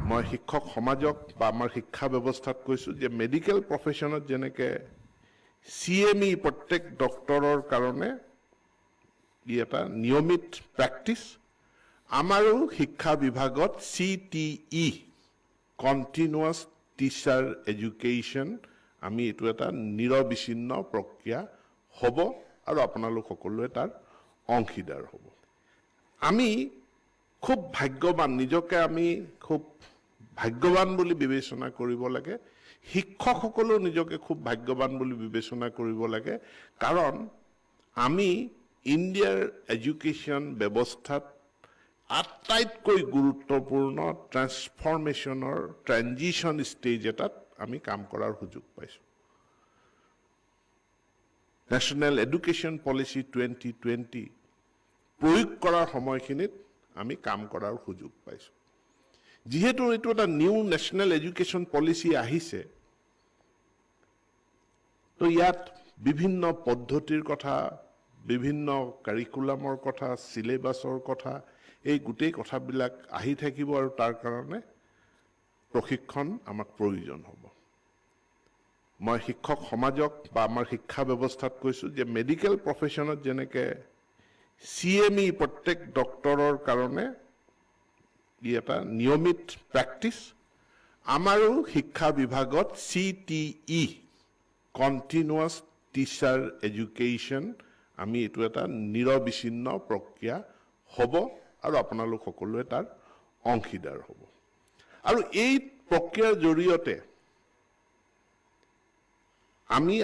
মই শিক্ষক সমাজক বা আমাৰ শিক্ষা ব্যৱস্থাত কৈছো যে মেডিকেল প্ৰফেশনত যেনেকে CME প্ৰত্যেক ডক্টৰৰ কাৰণে এটা নিয়মিত প্ৰেক্টিস আমাৰো শিক্ষা বিভাগত CTE কন্টিনিউয়াস টিচাৰ এডুকেশ্যন আমি এটো এটা নিৰবিচ্ছিন্ন প্ৰক্ৰিয়া হ'ব আৰু আপোনালোক সকলোৱে তাৰ অংশীদাৰ হ'ব আমি খুব ভাগ্যবান নিজকে আমি খুব ভাগ্যবান বুলি বিবেচনা কৰিব লাগে শিক্ষকসকলেও নিজকে খুব ভাগ্যবান বুলি বিবেচনা কৰিব লাগে কাৰণ আমি ইণ্ডিয়াৰ এডুকেশ্যন ব্যৱস্থাত আটাইতকৈ গুৰুত্বপূৰ্ণ ট্ৰান্সফৰমেশনৰ ট্ৰানজিশন ষ্টেজ এটাত আমি কাম কৰাৰ সুযোগ পাইছো ন্যাশনাল এডুকেশ্যন পলিসি 2020 প্ৰয়োগ কৰাৰ সময়খিনিত আমি কাম কৰাৰ সুযোগ পাইছো যেহেতু এটো এটা নিউ ন্যাশনাল এডুকেশ্যন পলিসি আহিছে তো ইয়াত বিভিন্ন পদ্ধতিৰ কথা বিভিন্ন কাৰিকুলামৰ কথা সিলেবাসৰ কথা এই গুটেই কথাবিলাক আহি থাকিব আৰু তাৰ কাৰণে প্ৰশিক্ষণ আমাক প্ৰয়োজন হ'ব মই শিক্ষক সমাজক বা আমাৰ শিক্ষা ব্যৱস্থাত কৈছো যে মেডিকেল প্ৰফেশনত যেনেকে CME প্ৰত্যেক ডক্টৰৰ কাৰণে এটা নিয়মিত প্ৰেক্টিস আমাৰো শিক্ষা বিভাগত CTE কন্টিনিউয়াস টিচাৰ এডুকেশ্যন আমি এটো এটা নিৰবিচ্ছিন্ন প্ৰক্ৰিয়া হ'ব আৰু আপোনালোক সকলোৱে তাৰ অংশীদাৰ হ'ব আৰু এই প্ৰক্ৰিয়াৰ জৰিয়তে আমি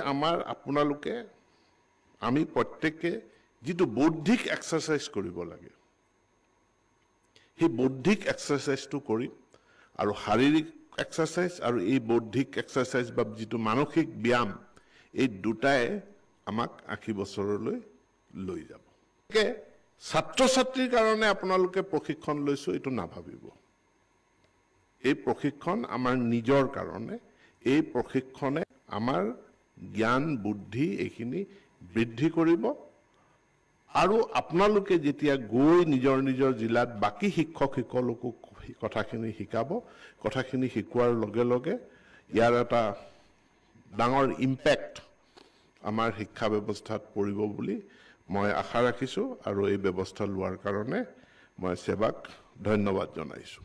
আপোনালোকে আমি প্ৰত্যেককে যেটো বৌদ্ধিক এক্সাৰসাইজ কৰিব লাগে সেই বৌদ্ধিক এক্সাৰসাইজটো কৰি আৰু শাৰীৰিক এক্সাৰসাইজ আৰু এই বৌদ্ধিক এক্সাৰসাইজ বা যেটো মানসিক ব্যায়াম এই দুটাই আমাক 80 বছৰলৈ লৈ যাব কে ছাত্ৰ ছাত্ৰীৰ কাৰণে আপোনালোকে প্ৰশিক্ষণ লৈছো এটো না ভাবিব এই প্ৰশিক্ষণ আমাৰ নিজৰ কাৰণে এই প্ৰশিক্ষণে আমাৰ জ্ঞান বুদ্ধি এখিনি বৃদ্ধি কৰিব আৰু আপোনালোকে যেতিয়া গৈ নিজৰ জিলাত বাকি শিক্ষকসকলকো কথাখিনি শিকাব কথাখিনি শিকোৱাৰ লগে লগে ইয়াৰ এটা ডাঙৰ ইম্প্যাক্ট আমাৰ শিক্ষা ব্যৱস্থাত পৰিব বুলি মই আশা ৰাখিছো আৰু এই ব্যৱস্থা লোৱাৰ কাৰণে মই সেৱাক ধন্যবাদ জনাইছো